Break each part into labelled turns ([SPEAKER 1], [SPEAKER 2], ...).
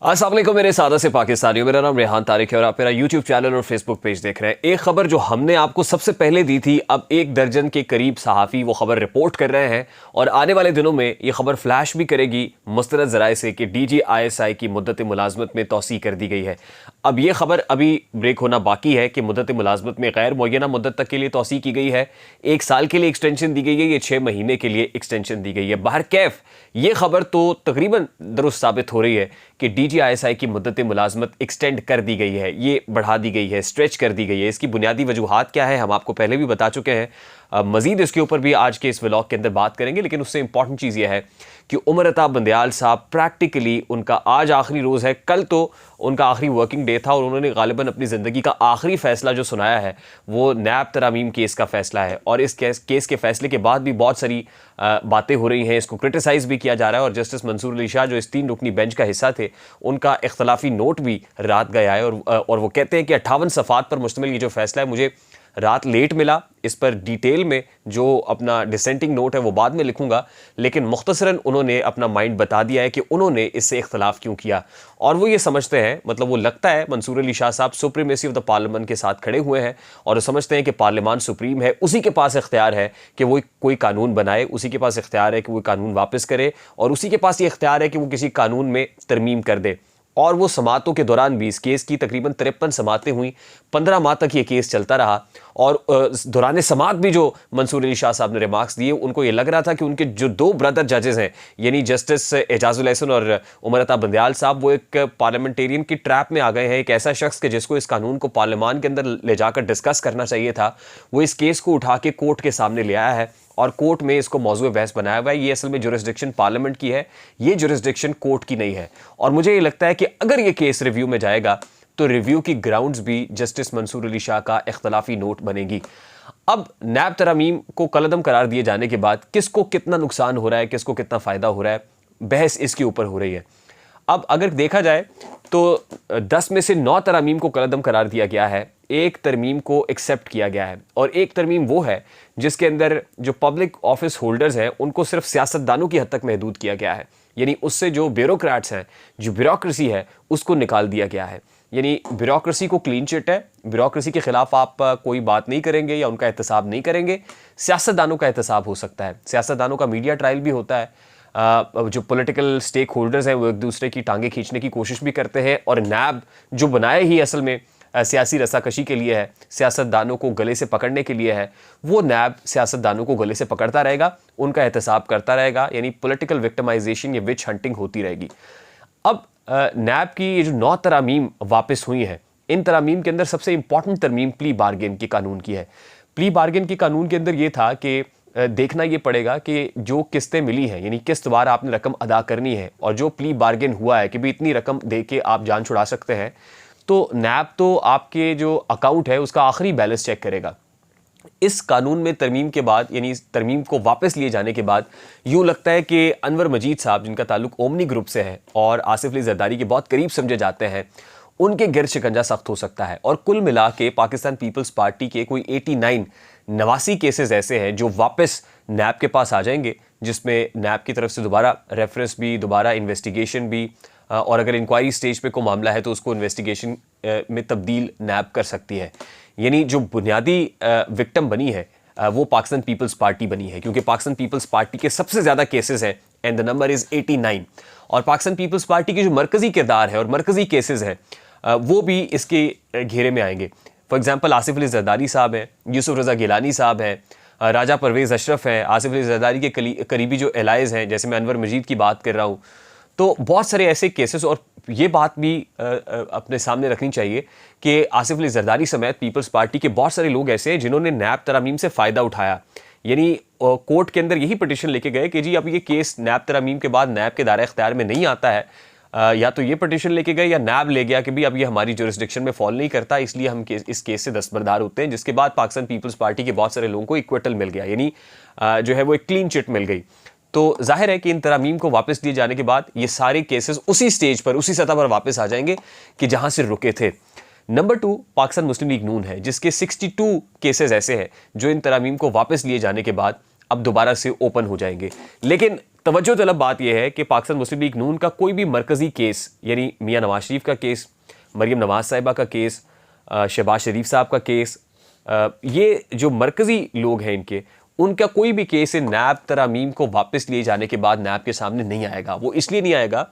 [SPEAKER 1] अस्सलाम वालेकुम मेरे सादा से पाकिस्तानियों। मेरा नाम रेहान तारिक है और आप मेरा यूट्यूब चैनल और फेसबुक पेज देख रहे हैं। एक खबर जो हमने आपको सबसे पहले दी थी, अब 1 दर्जन के करीब सहाफ़ी वो खबर रिपोर्ट कर रहे हैं और आने वाले दिनों में ये खबर फ्लैश भी करेगी मुस्तनद ज़राए से कि DGISI की मुद्दत मुलाजमत में तौसी कर दी गई है। अब ये खबर अभी ब्रेक होना बाकी है कि मुद्दत मुलाजमत में गैर मुअय्यना मुद्दत तक के लिए तौसी की गई है, 1 साल के लिए एक्सटेंशन दी गई है, ये 6 महीने के लिए एक्सटेंशन दी गई है। बहरकैफ ये खबर तो तकरीबन दुरुस्त साबित हो रही है कि DGISI की मुद्दत मुलाजमत एक्सटेंड कर दी गई है, ये बढ़ा दी गई है, स्ट्रेच कर दी गई है। इसकी बुनियादी वजूहात क्या है हम आपको पहले भी बता चुके हैं। मजीद इसके ऊपर भी आज के इस व्लॉग के अंदर बात करेंगे, लेकिन उससे इंपॉर्टेंट चीज़ यह है कि उमर अता बंदयाल साहब प्रैक्टिकली उनका आज आखिरी रोज़ है, कल तो उनका आखिरी वर्किंग डे था और उन्होंने गालिबन अपनी ज़िंदगी का आखिरी फ़ैसला जो सुनाया है वो नैब तरामीम केस का फ़ैसला है। और इस केस के फ़ैसले के बाद भी बहुत सारी बातें हो रही हैं, इसको क्रिटिसाइज़ भी किया जा रहा है। और जस्टिस मंसूर अली शाह जो इस 3 रुकनी बेंच का हिस्सा थे, उनका इख्तलाफी नोट भी रात गया है और वो कहते हैं कि 58 सफ़ात पर मुश्तमिल ये जो फ़ैसला है, मुझे रात लेट मिला, इस पर डिटेल में जो अपना डिसेंटिंग नोट है वो बाद में लिखूंगा, लेकिन मुख्तसरन उन्होंने अपना माइंड बता दिया है कि उन्होंने इससे इख्तलाफ क्यों किया। और वो ये समझते हैं, मतलब वो लगता है मंसूर अली शाह साहब सुप्रीमेसी ऑफ द पार्लियामेंट के साथ खड़े हुए हैं और वो समझते हैं कि पार्लियामान सुप्रीम है, उसी के पास इख्तियार है कि वो कोई कानून बनाए, उसी के पास इख्तियार है कि वो कानून वापस करे और उसी के पास ये इख्तियार है कि वो किसी कानून में तरमीम कर दे। और वो समातों के दौरान भी इस केस की तकरीबन 53 समातें हुई, 15 माह तक ये केस चलता रहा। और दौरान समात भी जो मंसूर अली शाह साहब ने रिमार्क्स दिए, उनको ये लग रहा था कि उनके जो 2 ब्रदर जजेस हैं, यानी जस्टिस एजाजुल एहसन और उमर अता बंदयाल साहब, वो एक पार्लियामेंटेरियन की ट्रैप में आ गए हैं। एक ऐसा शख्स के जिसको इस कानून को पार्लियामान के अंदर ले जाकर डिस्कस करना चाहिए था, वो इस केस को उठा के कोर्ट के सामने ले आया है और कोर्ट में इसको मौजूद बहस बनाया हुआ है। ये असल में जुरिस्डिक्शन पार्लियामेंट की है, ये जुरिस्डिक्शन कोर्ट की नहीं है। और मुझे ये लगता है कि अगर ये केस रिव्यू में जाएगा तो रिव्यू की ग्राउंड्स भी जस्टिस मंसूर अली शाह का इख्तलाफी नोट बनेगी। अब नैब तरामीम को कलअदम करार दिए जाने के बाद किसको कितना नुकसान हो रहा है, किसको कितना फ़ायदा हो रहा है, बहस इसके ऊपर हो रही है। अब अगर देखा जाए तो 10 में से 9 तरामीम को कलअदम करार दिया गया है, 1 तरमीम को एक्सेप्ट किया गया है और 1 तरमीम वो है जिसके अंदर जो पब्लिक ऑफिस होल्डर्स हैं उनको सिर्फ सियासतदानों की हद तक महदूद किया गया है, यानी उससे जो ब्यूरोक्रेट्स हैं, जो ब्यूरोक्रेसी है, उसको निकाल दिया गया है। यानी ब्यूरोक्रेसी को क्लीन चिट है, ब्यूरोक्रेसी के खिलाफ आप कोई बात नहीं करेंगे या उनका एहतसाब नहीं करेंगे। सियासतदानों का एहतसाब हो सकता है, सियासतदानों का मीडिया ट्रायल भी होता है, जो पॉलिटिकल स्टेक होल्डर्स हैं वो एक दूसरे की टांगे खींचने की कोशिश भी करते हैं। और नैब जो बनाए ही असल में सियासी रसाकशी के लिए है, सियासतदानों को गले से पकड़ने के लिए है, वो नैब सियासतदानों को गले से पकड़ता रहेगा, उनका एहतसाब करता रहेगा, यानी पॉलिटिकल विक्टिमाइजेशन या विच हंटिंग होती रहेगी। अब नैब की ये जो 9 तरामीम वापस हुई हैं, इन तरामीम के अंदर सबसे इंपॉर्टेंट तरमीम प्ली बार्गेन की कानून की है। प्ली बार्गेन की कानून के अंदर ये था कि देखना ये पड़ेगा कि जो किस्तें मिली हैं, यानी किस्तवार आपने रकम अदा करनी है और जो प्ली बार्गेन हुआ है कि भी इतनी रकम दे के आप जान छुड़ा सकते हैं, तो नैब तो आपके जो अकाउंट है उसका आखिरी बैलेंस चेक करेगा। इस कानून में तरमीम के बाद, यानी इस तरमीम को वापस लिए जाने के बाद यूँ लगता है कि अनवर मजीद साहब, जिनका ताल्लुक ओमनी ग्रुप से है और आसिफ अली जरदारी के बहुत करीब समझे जाते हैं, उनके गिर शिकंजा सख्त हो सकता है। और कुल मिला के पाकिस्तान पीपल्स पार्टी के कोई 89 केसेस ऐसे हैं जो वापस नैब के पास आ जाएंगे, जिसमें नैब की तरफ से दोबारा रेफरेंस भी, दोबारा इन्वेस्टिगेशन भी, और अगर इंक्वायरी स्टेज पे कोई मामला है तो उसको इन्वेस्टिगेशन में तब्दील नैब कर सकती है। यानी जो बुनियादी विक्टिम बनी है वो पाकिस्तान पीपल्स पार्टी बनी है, क्योंकि पाकिस्तान पीपल्स पार्टी के सबसे ज़्यादा केसेस हैं एंड द नंबर इज़ 89। और पाकिस्तान पीपल्स पार्टी की जो मरकज़ी किरदार है और मरकज़ी केसेस हैं वो भी इसके घेरे में आएंगे। फॉर एग्जाम्पल आसिफ अली जरदारी साहब हैं, यूसुफ रज़ा गिलानी साहब हैं, राजा परवेज़ अशरफ हैं, आसिफ अली जरदारी के करीबी जो एलाइज़ हैं, जैसे मैं अनवर मजीद की बात कर रहा हूँ। तो बहुत सारे ऐसे केसेस, और ये बात भी अपने सामने रखनी चाहिए कि आसिफ अली जरदारी समेत पीपल्स पार्टी के बहुत सारे लोग ऐसे हैं जिन्होंने नैब तरामीम से फ़ायदा उठाया। यानी कोर्ट के अंदर यही पिटिशन लेके गए कि जी अब ये केस नैब तरामीम के बाद नैब के दायरे इख्तियार में नहीं आता है, या तो ये पिटिशन लेके गए या नैब ले गया कि भी अब ये हमारी जुरिस्डिक्शन में फॉल नहीं करता, इसलिए हम इस केस से दस्तबरदार होते हैं, जिसके बाद पाकिस्तान पीपल्स पार्टी के बहुत सारे लोगों को इक्विटल मिल गया, यानी जो है वो एक क्लीन चिट मिल गई। तो जाहिर है कि इन तरामीम को वापस दिए जाने के बाद ये सारे केसेस उसी स्टेज पर, उसी सतह पर वापस आ जाएंगे कि जहां से रुके थे। नंबर 2 पाकिस्तान मुस्लिम लीग नून है, जिसके 62 केसेस ऐसे हैं जो इन तरामीम को वापस लिए जाने के बाद अब दोबारा से ओपन हो जाएंगे। लेकिन तवज्जो तलब बात यह है कि पाकिस्तान मुस्लिम लीग नून का कोई भी मरकजी केस, यानी मियां नवाज शरीफ का केस, मरियम नवाज साहिबा का केस, शहबाज शरीफ साहब का केस, ये जो मरकजी लोग हैं इनके, उनका कोई भी केस नैब तरामीम को वापस लिए जाने के बाद नैब के सामने नहीं आएगा। वो इसलिए नहीं आएगा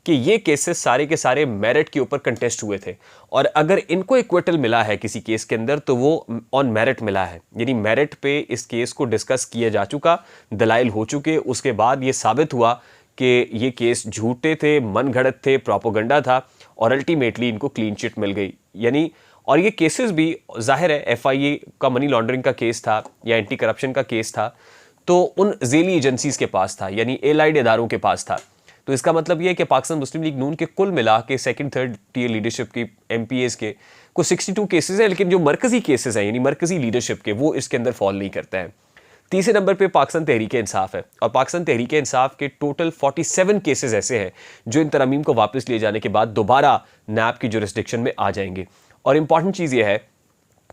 [SPEAKER 1] कि ये केसेस सारे के सारे मेरिट के ऊपर कंटेस्ट हुए थे, और अगर इनको इक्विटल मिला है किसी केस के अंदर तो वो ऑन मेरिट मिला है, यानी मेरिट पे इस केस को डिस्कस किया जा चुका, दलाइल हो चुके, उसके बाद ये साबित हुआ कि ये केस झूठे थे, मन घड़त थे, प्रोपोगंडा था, और अल्टीमेटली इनको क्लीन चिट मिल गई। यानी और ये केसेस भी जाहिर है FIA का मनी लॉन्ड्रिंग का केस था या एंटी करप्शन का केस था, तो उन जेली एजेंसीज के पास था, यानी एलाइड इदारों के पास था। तो इसका मतलब ये है कि पाकिस्तान मुस्लिम लीग नून के कुल मिला के सेकंड थर्ड टीयर लीडरशिप की MPAs के कुछ 62 केसेस हैं, लेकिन जो मरकजी केसेस हैं यानी मरकजी लीडरशिप के, वो इसके अंदर फॉल नहीं करते हैं। तीसरे नंबर पे पाकिस्तान तहरीक इंसाफ है, और पाकिस्तान तहरीक इंसाफ के टोटल 47 केसेस ऐसे हैं जो इन तरमीम को वापस लिए जाने के बाद दोबारा नैब की जुरिस्डिक्शन में आ जाएंगे। और इंपॉर्टेंट चीज़ यह है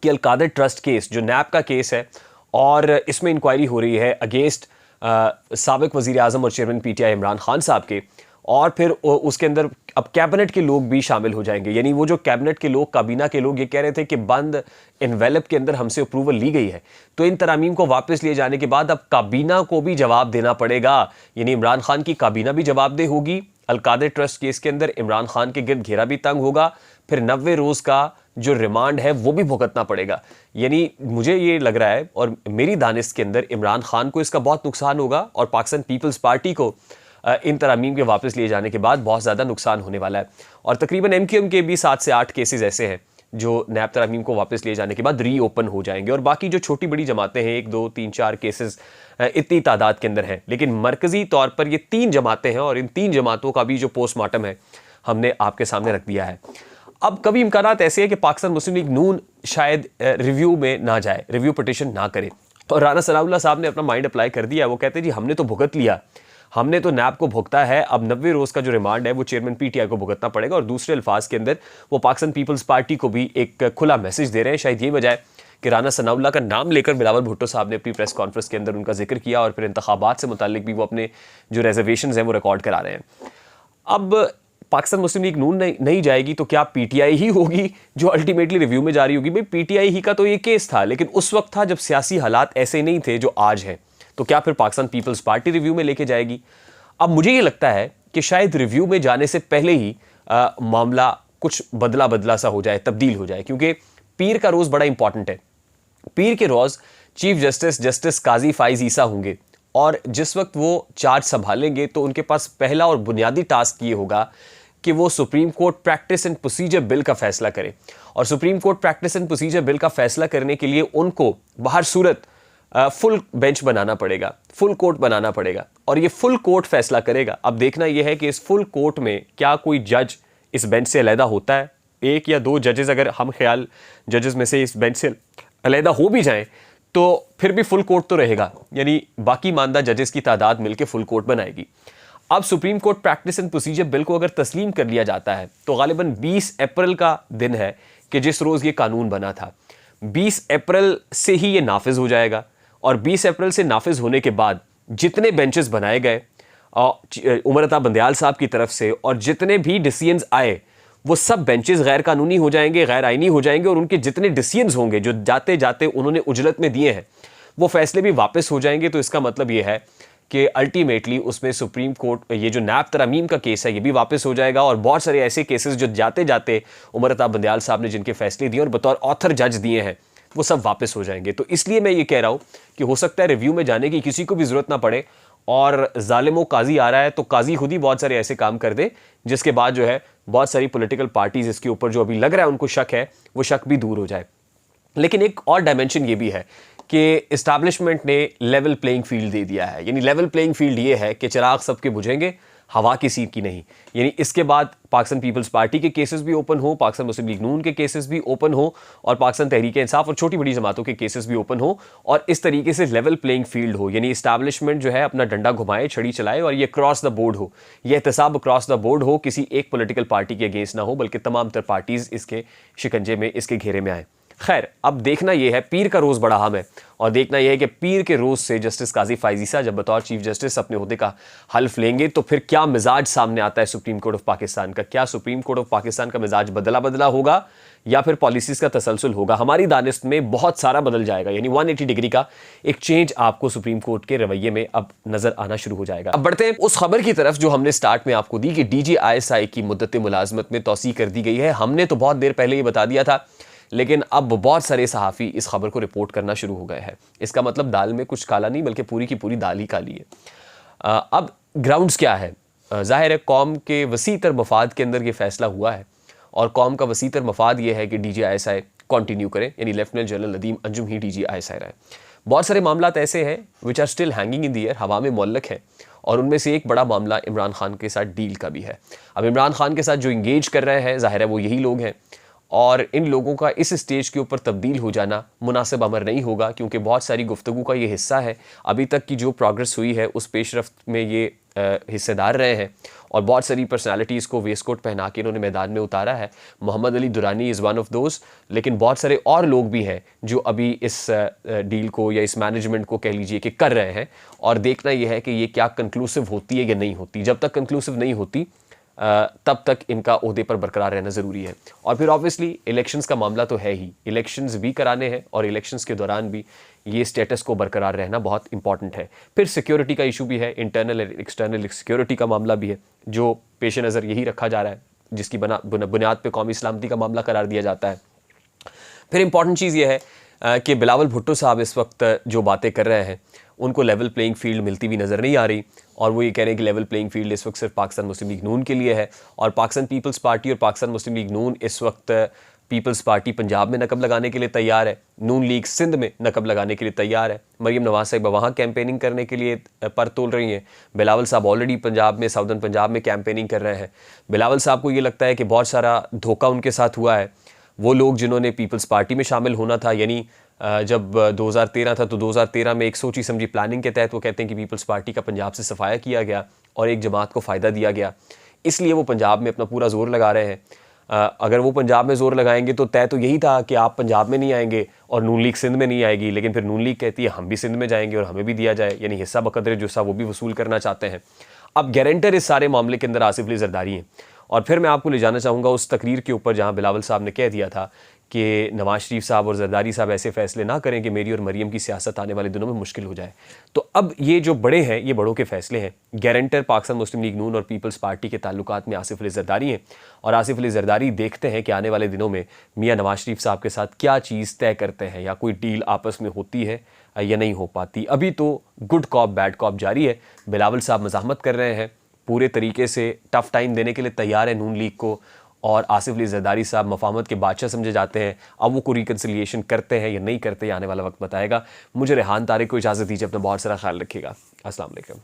[SPEAKER 1] कि अलकादर ट्रस्ट केस जो नैब का केस है, और इसमें इंक्वायरी हो रही है अगेंस्ट साबिक वज़ीर आज़म और चेयरमैन PTI इमरान खान साहब के, और फिर उसके अंदर अब कैबिनेट के लोग भी शामिल हो जाएंगे। यानी वो जो कैबिनेट के लोग, काबीना के लोग, ये कह रहे थे कि बंद इन्वेलप के अंदर हमसे अप्रूवल ली गई है, तो इन तरामीम को वापस लिए जाने के बाद अब काबीना को भी जवाब देना पड़ेगा, यानी इमरान खान की काबीना भी जवाबदेह होगी। अलकादर ट्रस्ट केस के अंदर इमरान खान के गिर्द घेरा भी तंग होगा, फिर 90 रोज़ का जो रिमांड है वो भी भुगतना पड़ेगा। यानी मुझे ये लग रहा है, और मेरी दानिश के अंदर, इमरान खान को इसका बहुत नुकसान होगा, और पाकिस्तान पीपल्स पार्टी को इन तरामीम के वापस लिए जाने के बाद बहुत ज़्यादा नुकसान होने वाला है। और तकरीबन MQM के भी 7 से 8 केसेस ऐसे हैं जो नैब तरामीम को वापस लिए जाने के बाद रीओपन हो जाएंगे, और बाकी जो छोटी बड़ी जमातें हैं 1 2 3 4 केसेस इतनी तादाद के अंदर हैं, लेकिन मरकजी तौर पर ये 3 जमातें हैं, और इन 3 जमातों का भी जो पोस्टमार्टम है हमने आपके सामने रख दिया है। अब कभी इम्कानात ऐसे है कि पाकिस्तान मुस्लिम लीग नून शायद रिव्यू में ना जाए, रिव्यू पिटिशन ना करे, और राना सनाउल्लाह साहब ने अपना माइंड अप्लाई कर दिया। वो कहते हैं जी हमने तो भुगत लिया, हमने तो नैब को भुगता है, अब 90 रोज़ का जो रिमांड है वो चेयरमैन PTI को भुगतना पड़ेगा। और दूसरे अल्फाज के अंदर वो पाकिस्तान पीपल्स पार्टी को भी एक खुला मैसेज दे रहे हैं। शायद ये वजह है कि राना सनाउल्लाह का नाम लेकर बिलावल भुट्टो साहब ने अपनी प्रेस कॉन्फ्रेंस के अंदर उनका जिक्र किया, और फिर इंतखाबात से मुताल्लिक भी वो अपने जो रिजर्वेशंस हैं वो रिकॉर्ड करा रहे हैं। अब पाकिस्तान मुस्लिम लीग नून नहीं जाएगी तो क्या PTI ही होगी जो अल्टीमेटली रिव्यू में जारी होगी? भाई PTI ही का तो ये केस था, लेकिन उस वक्त था जब सियासी हालात ऐसे नहीं थे जो आज हैं, तो क्या फिर पाकिस्तान पीपल्स पार्टी रिव्यू में लेके जाएगी? अब मुझे ये लगता है कि शायद रिव्यू में जाने से पहले ही मामला कुछ बदला बदला सा हो जाए, तब्दील हो जाए, क्योंकि पीर का रोज़ बड़ा इंपॉर्टेंट है। पीर के रोज़ चीफ जस्टिस काजी फाइज ईसा होंगे, और जिस वक्त वो चार्ज संभालेंगे तो उनके पास पहला और बुनियादी टास्क ये होगा कि वो supreme court practice and procedure bill का फैसला करें। और supreme court practice and procedure bill का फैसला करने के लिए उनको बाहर सूरत फुल बेंच बनाना पड़ेगा, फुल कोर्ट बनाना पड़ेगा, और ये फुल कोर्ट फैसला करेगा। अब देखना यह है कि इस फुल कोर्ट में क्या कोई जज इस बेंच से अलहदा होता है। 1 या 2 जजेस, अगर हम ख्याल जजेस में से इस बेंच से अलहदा हो भी जाएं तो फिर भी फुल कोर्ट तो रहेगा, यानी बाकी मानदा जजेस की तादाद मिलकर फुल कोर्ट बनाएगी। अब supreme court practice and procedure bill को अगर तस्लीम कर लिया जाता है तो गालिबन 20 अप्रैल का दिन है कि जिस रोज़ ये कानून बना था, 20 अप्रैल से ही ये नाफिज हो जाएगा। और 20 अप्रैल से नाफिज होने के बाद जितने बेंचेस बनाए गए उमर अता बंदयाल साहब की तरफ से, और जितने भी डिसीजंस आए, वो सब बेंचेस गैर कानूनी हो जाएंगे, गैर आईनी हो जाएंगे, और उनके जितने डिसीजंस होंगे जो जाते जाते उन्होंने उजलत में दिए हैं वो फैसले भी वापस हो जाएंगे। तो इसका मतलब ये है कि अल्टीमेटली उसमें सुप्रीम कोर्ट, ये जो नैब तरमीम का केस है ये भी वापस हो जाएगा, और बहुत सारे ऐसे केसेस जो जाते जाते उमर अता बंदयाल साहब ने जिनके फैसले दिए और बतौर ऑथर जज दिए हैं वो सब वापस हो जाएंगे। तो इसलिए मैं ये कह रहा हूँ कि हो सकता है रिव्यू में जाने की किसी को भी ज़रूरत ना पड़े, और जालिमो काजी आ रहा है तो काजी खुद ही बहुत सारे ऐसे काम कर दे जिसके बाद जो है बहुत सारी पॉलिटिकल पार्टीज इसके ऊपर जो अभी लग रहा है उनको शक है, वो शक भी दूर हो जाए। लेकिन एक और डायमेंशन ये भी है कि इस्टेब्लिशमेंट ने लेवल प्लेइंग फील्ड दे दिया है। यानी लेवल प्लेइंग फील्ड ये है कि चिराग सबके बुझेंगे, हवा किसी की नहीं। यानी इसके बाद पाकिस्तान पीपल्स पार्टी के केसेस भी ओपन हो, पाकिस्तान मुस्लिम लीग नून के केसेस भी ओपन हो, और पाकिस्तान तहरीक इंसाफ और छोटी बड़ी जमातों के केसेस भी ओपन हो, और इस तरीके से लेवल प्लेइंग फील्ड हो। यानी इस्टेब्लिशमेंट जो है अपना डंडा घुमाए, छड़ी चलाए, और ये क्रॉस द बोर्ड हो, ये एहतसाब क्रॉस द बोर्ड हो, किसी एक पॉलिटिकल पार्टी के अगेंस्ट ना हो, बल्कि तमाम तर पार्टीज इसके शिकंजे में, इसके घेरे में आए। खैर, अब देखना यह है, पीर का रोज़ बड़ा अहम है और देखना यह है कि पीर के रोज़ से जस्टिस काजी फाइजीसा जब बतौर चीफ जस्टिस अपने ओहदे का हल्फ लेंगे तो फिर क्या मिजाज सामने आता है सुप्रीम कोर्ट ऑफ पाकिस्तान का। क्या सुप्रीम कोर्ट ऑफ पाकिस्तान का मिजाज बदला बदला होगा या फिर पॉलिसीज़ का तसलसल होगा। हमारी दानिश में बहुत सारा बदल जाएगा, यानी 180 डिग्री का एक चेंज आपको सुप्रीम कोर्ट के रवैये में अब नजर आना शुरू हो जाएगा। अब बढ़ते हैं उस खबर की तरफ जो हमने स्टार्ट में आपको दी कि DGISI की मुद्दत मुलाजमत में तौसी कर दी गई है। हमने तो बहुत देर पहले ये बता दिया था, लेकिन अब बहुत सारे सहाफ़ी इस खबर को रिपोर्ट करना शुरू हो गए हैं। इसका मतलब दाल में कुछ काला नहीं बल्कि पूरी की पूरी दाल ही काली है। अब ग्राउंड्स क्या है? जाहिर है कौम के वसीतर मफाद के अंदर ये फैसला हुआ है और कौम का वसीतर मफाद ये है कि DGISI कंटिन्यू करें, यानी लेफ्टिनेंट जनरल नदीम अंजुम ही DGISI रहे। बहुत सारे मामला ऐसे हैं which are still hanging in the air, हवा में मुअल्लक है, और उनमें से एक बड़ा मामला इमरान खान के साथ डील का भी है। अब इमरान खान के साथ जो इंगेज कर रहे हैं जाहिर है वो यही लोग हैं और इन लोगों का इस स्टेज के ऊपर तब्दील हो जाना मुनासिब अमर नहीं होगा, क्योंकि बहुत सारी गुफ्तगू का ये हिस्सा है। अभी तक की जो प्रोग्रेस हुई है उस पेशरफ्त में ये हिस्सेदार रहे हैं और बहुत सारी पर्सनालिटीज़ को वेस्ट कोट पहना के इन्होंने मैदान में उतारा है। Mohammad Ali Durrani is one of those, लेकिन बहुत सारे और लोग भी हैं जो अभी इस डील को या इस मैनेजमेंट को कह लीजिए कि कर रहे हैं, और देखना यह है कि ये क्या कंक्लूसिव होती है या नहीं होती। जब तक कंक्लूसिव नहीं होती तब तक इनका ओहदे पर बरकरार रहना ज़रूरी है। और फिर ऑब्वियसली इलेक्शंस का मामला तो है ही, इलेक्शंस भी कराने हैं और इलेक्शंस के दौरान भी ये स्टेटस को बरकरार रहना बहुत इंपॉर्टेंट है। फिर सिक्योरिटी का इशू भी है, इंटरनल एक्सटर्नल सिक्योरिटी का मामला भी है जो पेश नज़र यही रखा जा रहा है, जिसकी बुनियाद पर कौमी सलामती का मामला करार दिया जाता है। फिर इंपॉर्टेंट चीज़ ये है कि बिलावल भुट्टो साहब इस वक्त जो बातें कर रहे हैं उनको लेवल प्लेइंग फील्ड मिलती हुई नज़र नहीं आ रही, और वो ये कह रहे हैं कि लेवल प्लेइंग फील्ड इस वक्त सिर्फ पाकिस्तान मुस्लिम लीग नून के लिए है, और पाकिस्तान पीपल्स पार्टी और पाकिस्तान मुस्लिम लीग नून इस वक्त पीपल्स पार्टी पंजाब में नकब लगाने के लिए तैयार है, नून लीग सिंध में नकब लगाने के लिए तैयार है। मरीम नवाज साहिबा वहाँ कैंपेनिंग करने के लिए पर तोल रही हैं। बिलावल साहब ऑलरेडी पंजाब में, साउदर्न पंजाब में कैंपेनिंग कर रहे हैं। बिलावल साहब को ये लगता है कि बहुत सारा धोखा उनके साथ हुआ है। वो लोग जिन्होंने पीपल्स पार्टी में शामिल होना था, यानी जब 2013 था तो 2013 में एक सोची समझी प्लानिंग के तहत वो कहते हैं कि पीपल्स पार्टी का पंजाब से सफाया किया गया और एक जमात को फ़ायदा दिया गया, इसलिए वो पंजाब में अपना पूरा जोर लगा रहे हैं। अगर वो पंजाब में जोर लगाएंगे तो तय तो यही था कि आप पंजाब में नहीं आएंगे और नून लीग सिंध में नहीं आएगी, लेकिन फिर नून लीग कहती है हम भी सिंध में जाएंगे और हमें भी दिया जाए, यानी हिस्सा बकदर जुस्सा वो भी वसूल करना चाहते हैं। अब गारंटर इस सारे मामले के अंदर आसिफ अली जरदारी हैं। और फिर मैं आपको ले जाना चाहूँगा उस तकरीर के ऊपर जहाँ बिलावल साहब ने कह दिया था कि नवाज शरीफ साहब और जरदारी साहब ऐसे फैसले ना करें कि मेरी और मरीम की सियासत आने वाले दिनों में मुश्किल हो जाए। तो अब ये जो बड़े हैं ये बड़ों के फैसले हैं। गारंटर पाकिस्तान मुस्लिम लीग नून और पीपल्स पार्टी के ताल्लुकात में आसिफ अली जरदारी हैं, और आसिफ अली जरदारी देखते हैं कि आने वाले दिनों में मियाँ नवाज शरीफ साहब के साथ क्या चीज़ तय करते हैं, या कोई डील आपस में होती है या नहीं हो पाती। अभी तो गुड कॉप बैड कॉप जारी है। बिलावल साहब मज़ाहमत कर रहे हैं, पूरे तरीके से टफ टाइम देने के लिए तैयार है नून लीग को, और आसिफ अली जरदारी साहब मफाहमत के बादशाह समझे जाते हैं। अब वो कोई रिकन्सिलिएशन करते हैं या नहीं करते, आने वाला वक्त बताएगा। मुझे रेहान तारिक को इजाज़त दीजिए, अपना बहुत सारा ख्याल रखिएगा। अस्सलाम वालेकुम।